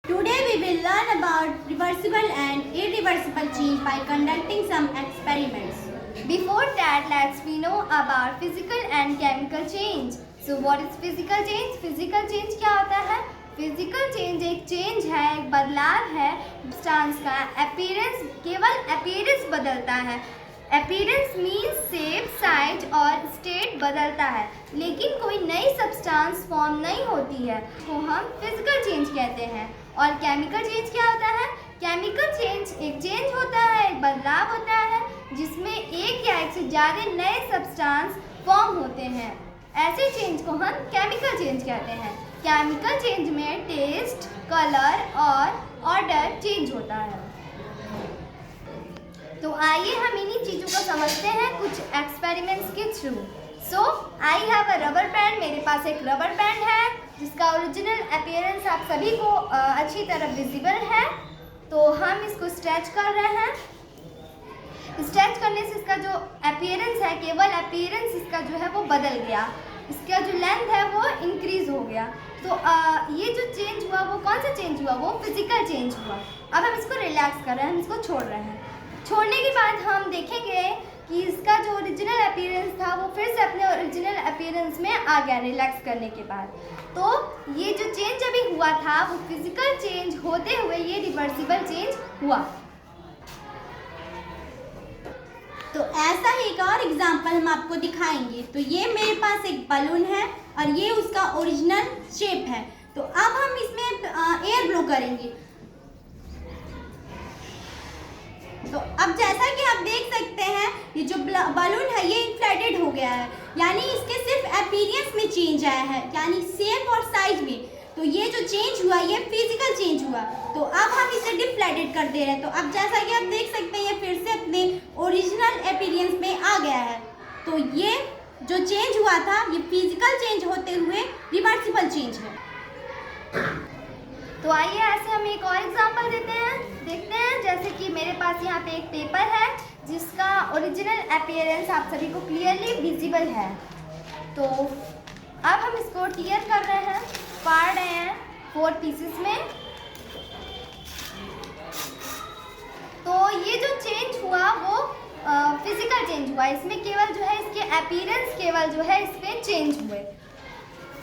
Today we will learn about reversible and irreversible change by conducting some experiments. Before that, we know about physical and chemical change. So what is physical change? Physical change क्या होता है? Physical change एक change है, एक बदलाव है substance का. Appearance केवल appearance बदलता है. Appearance means shape, size और state बदलता है, लेकिन कोई नई substance form नहीं होती है, तो हम physical change कहते हैं. और chemical change क्या होता है? Chemical change एक change होता है, एक बदलाव होता है, जिसमें एक या एक से ज़्यादा नए सब्सटेंस फॉर्म होते हैं. ऐसे चेंज को हम केमिकल चेंज कहते हैं. केमिकल चेंज में टेस्ट, कलर और ऑर्डर चेंज होता है. तो आइए हम इन्हीं चीज़ों को समझते हैं कुछ एक्सपेरिमेंट्स के through. So I have a rubber band. मेरे पास एक रबर बैंड है जिसका ओरिजिनल अपीयरेंस आप सभी को अच्छी तरह विजिबल है. तो हम इसको स्ट्रेच कर रहे हैं. स्ट्रेच करने से इसका जो अपीयरेंस है, केवल अपीयरेंस इसका जो है वो बदल गया. इसका जो लेंथ है वो इंक्रीज हो गया. तो ये जो चेंज हुआ वो कौन सा चेंज हुआ? वो फिजिकल चेंज हुआ. अब हम इसको रिलैक्स कर रहे हैं, हम इसको छोड़ रहे हैं. छोड़ने के बाद हम देखेंगे कि इसका जो ओरिजिनल अपीयरेंस था वो फिर से अपने ओरिजिनल अपीयरेंस में आ गया रिलैक्स करने के बाद. तो ये जो चेंज अभी हुआ था वो फिजिकल चेंज होते हुए ये रिवर्सिबल चेंज हुआ. तो ऐसा ही एक और एग्जाम्पल हम आपको दिखाएंगे. तो ये मेरे पास एक बलून है और ये उसका ओरिजिनल शेप है. तो अब हम इसमें एयर ब्लो करेंगे. तो अब जैसा कि आप देख सकते हैं ये जो बलून है ये इन्फ्लेटेड हो गया है, यानी इसके सिर्फ अपीयरेंस में चेंज आया है, यानी शेप और साइज में. तो ये जो चेंज हुआ ये फिजिकल चेंज हुआ. तो अब हम इसे डिफ्लेटेड कर दे रहे हैं. तो अब जैसा कि आप देख सकते हैं ये फिर से अपने ओरिजिनल अपीयरेंस में आ गया है. तो ये जो चेंज हुआ था ये फिजिकल चेंज होते हुए रिवर्सिबल चेंज है. तो आइए ऐसे हम एक और एग्जांपल देखते हैं. जैसे कि मेरे पास यहाँ पे एक पेपर है जिसका ओरिजिनल अपीयरेंस आप सभी को क्लियरली विजिबल है. तो अब हम इसको टीयर कर रहे हैं, फाड़ रहे हैं 4 पीसेस में. तो ये जो चेंज हुआ वो फिजिकल चेंज हुआ. इसमें केवल जो है इसके अपीयरेंस केवल जो है इसमें चेंज हुए.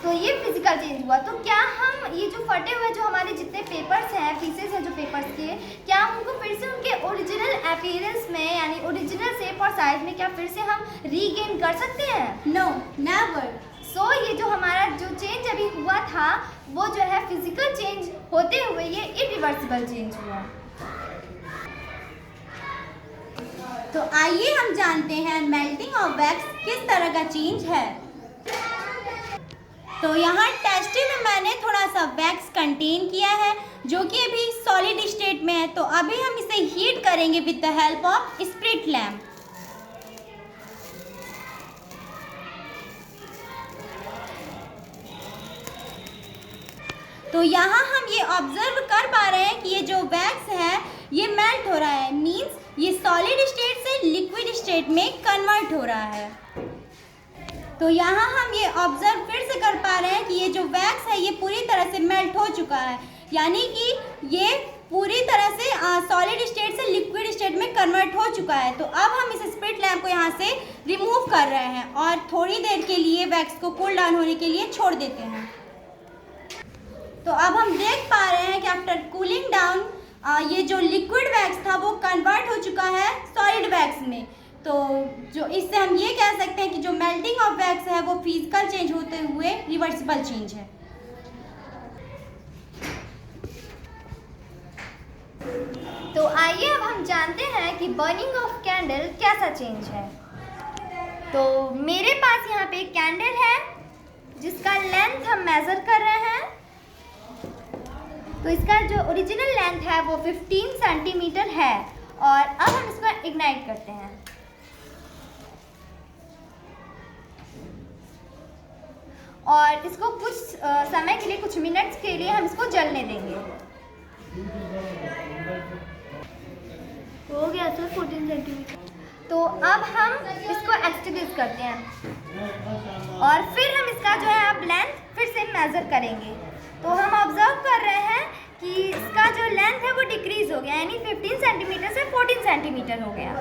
तो ये फिजिकल चेंज हुआ. तो क्या हम ये जो फटे हुए जो हमारे जितने पेपर्स हैं, पीसेस हैं जो पेपर्स के, क्या हम उनको फिर से उनके ओरिजिनल अपीयरेंस में यानी ओरिजिनल शेप और साइज में क्या फिर से हम रीगेन कर सकते हैं? No, never. सो ये जो हमारा जो चेंज अभी हुआ था वो जो है फिजिकल चेंज होते हुए ये इरिवर्सिबल चेंज हुआ. तो आइए हम जानते हैं मेल्टिंग ऑफ वैक्स किस तरह का चेंज है. तो यहाँ टेस्ट में मैंने थोड़ा सा वैक्स कंटेन किया है जो कि अभी सॉलिड स्टेट में है. तो अभी हम इसे हीट करेंगे with the help of spirit lamp. तो यहाँ हम ये ऑब्जर्व कर पा रहे हैं कि ये जो वैक्स है ये मेल्ट हो रहा है, मीन्स ये सॉलिड स्टेट से लिक्विड स्टेट में कन्वर्ट हो रहा है. तो यहाँ हम ये ऑब्जर्व फिर से कर पा रहे हैं कि ये जो वैक्स है ये पूरी तरह से मेल्ट हो चुका है, यानी कि ये पूरी तरह से सॉलिड स्टेट से लिक्विड स्टेट में कन्वर्ट हो चुका है. तो अब हम इस स्प्रिट लैम्प को यहाँ से रिमूव कर रहे हैं और थोड़ी देर के लिए वैक्स को कूल डाउन होने के लिए छोड़ देते हैं. तो अब हम देख पा रहे हैं कि आफ्टर कूलिंग डाउन ये जो लिक्विड वैक्स था वो कन्वर्ट हो चुका है सॉलिड वैक्स में. तो जो इससे हम ये कह सकते हैं कि जो मेल्टिंग ऑफ वैक्स है वो फिजिकल चेंज होते हुए रिवर्सिबल चेंज है. तो आइए अब हम जानते हैं कि बर्निंग ऑफ कैंडल कैसा चेंज है. तो मेरे पास यहाँ पे एक कैंडल है जिसका लेंथ हम मेज़र कर रहे हैं. तो इसका जो ओरिजिनल लेंथ है वो 15 सेंटीमीटर है और अब हम इसको इग्नाइट करते हैं. और इसको कुछ समय के लिए, कुछ मिनट्स के लिए हम इसको जलने देंगे. हो गया सर 14 सेंटीमीटर. तो अब हम इसको एक्सटिंग्विश करते हैं और फिर हम इसका जो है अब लेंथ फिर से मेज़र करेंगे. तो हम ऑब्जर्व कर रहे हैं कि लेंथ है वो डिक्रीज हो गया, यानी 15 सेंटीमीटर से 14 सेंटीमीटर हो गया।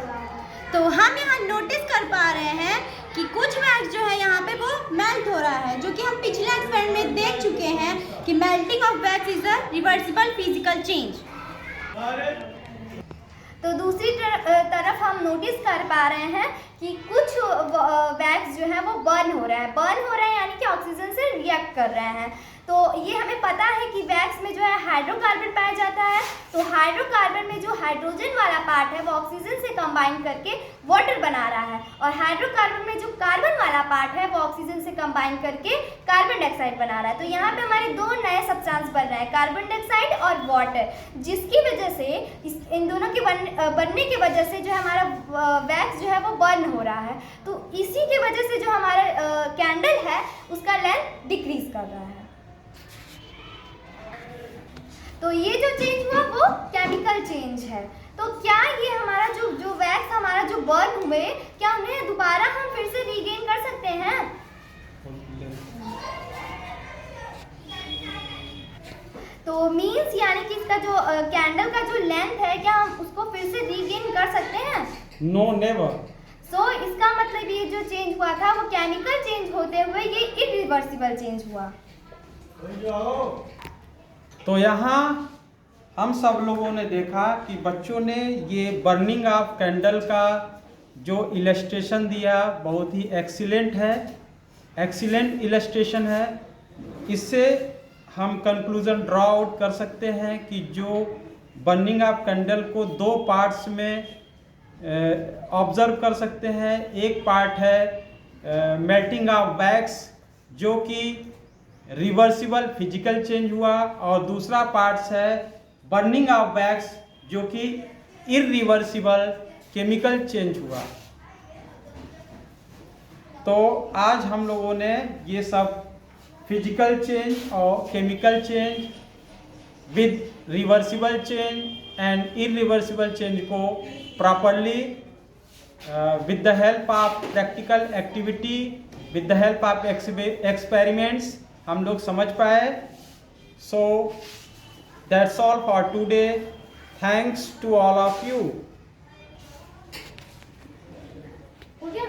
तो हम यहाँ नोटिस कर पा रहे हैं कि कुछ वैक्स जो है यहाँ पे वो मेल्ट हो रहा है, जो कि हम पिछले एक्सपेरिमेंट में देख चुके हैं कि melting of wax is a reversible physical change. तो दूसरी तरफ हम नोटिस कर पा रहे हैं कि कुछ वैक्स जो है वो बर्न हो रहा है यानी कि ऑक्सीजन से रिएक्ट कर रहे हैं। तो ये हमें पता है कि वैक्स में जो है हाइड्रोकार्बन पाया जाता है, तो हाइड्रोकार्बन में जो हाइड्रोजन वाला पार्ट है वो ऑक्सीजन से कंबाइन करके वाटर बना रहा है, और हाइड्रोकार्बन में जो कार्बन वाला पार्ट है वो ऑक्सीजन से कंबाइन करके कार्बन डाइऑक्साइड बना रहा है। तो यहाँ पे हमारे दो नए सब्सटेंस बन रहे हैं, कार्बन डाइऑक्साइड और वाटर, जिसकी वजह से इन दोनों के बनने की वजह से जो हमारा वैक्स जो है वो बर्न हो रहा है। तो इसी की वजह से जो हमारा कैंडल है उसका लेंथ डिक्रीज कर रहा है। तो ये जो चेंज हुआ वो केमिकल चेंज है। तो क्या ये हमारा जो वैक्स हमारा जो बर्न हुए, क्या उन्हें दोबारा हम फिर से रीगेन कर सकते हैं? तो मीन्स यानी कि इसका जो कैंडल का जो लेंथ है, क्या हम उसको फिर से रीगेन कर सकते हैं? No, never. सो इसका मतलब ये जो चेंज हुआ था वो केमिकल चेंज होते हुए ये इरिवर्सिबल चेंज हुआ। तो यहाँ हम सब लोगों ने देखा कि बच्चों ने ये बर्निंग ऑफ कैंडल का जो इलस्ट्रेशन दिया बहुत ही एक्सीलेंट है, एक्सीलेंट इलस्ट्रेशन है। इससे हम कंक्लूजन ड्रॉ आउट कर सकते हैं कि जो बर्निंग ऑफ कैंडल को दो पार्ट्स में ऑब्जर्व कर सकते हैं। एक पार्ट है मेल्टिंग ऑफ वैक्स जो कि रिवर्सिबल फिजिकल चेंज हुआ, और दूसरा पार्ट्स है बर्निंग ऑफ वैक्स जो कि इरिवर्सिबल केमिकल चेंज हुआ। तो आज हम लोगों ने ये सब फिजिकल चेंज और chemical change with reversible change and irreversible change को properly with the help of practical activity, with the help of experiments हम लोग समझ पाए। So that's all for today. Thanks to all of you. हो गया?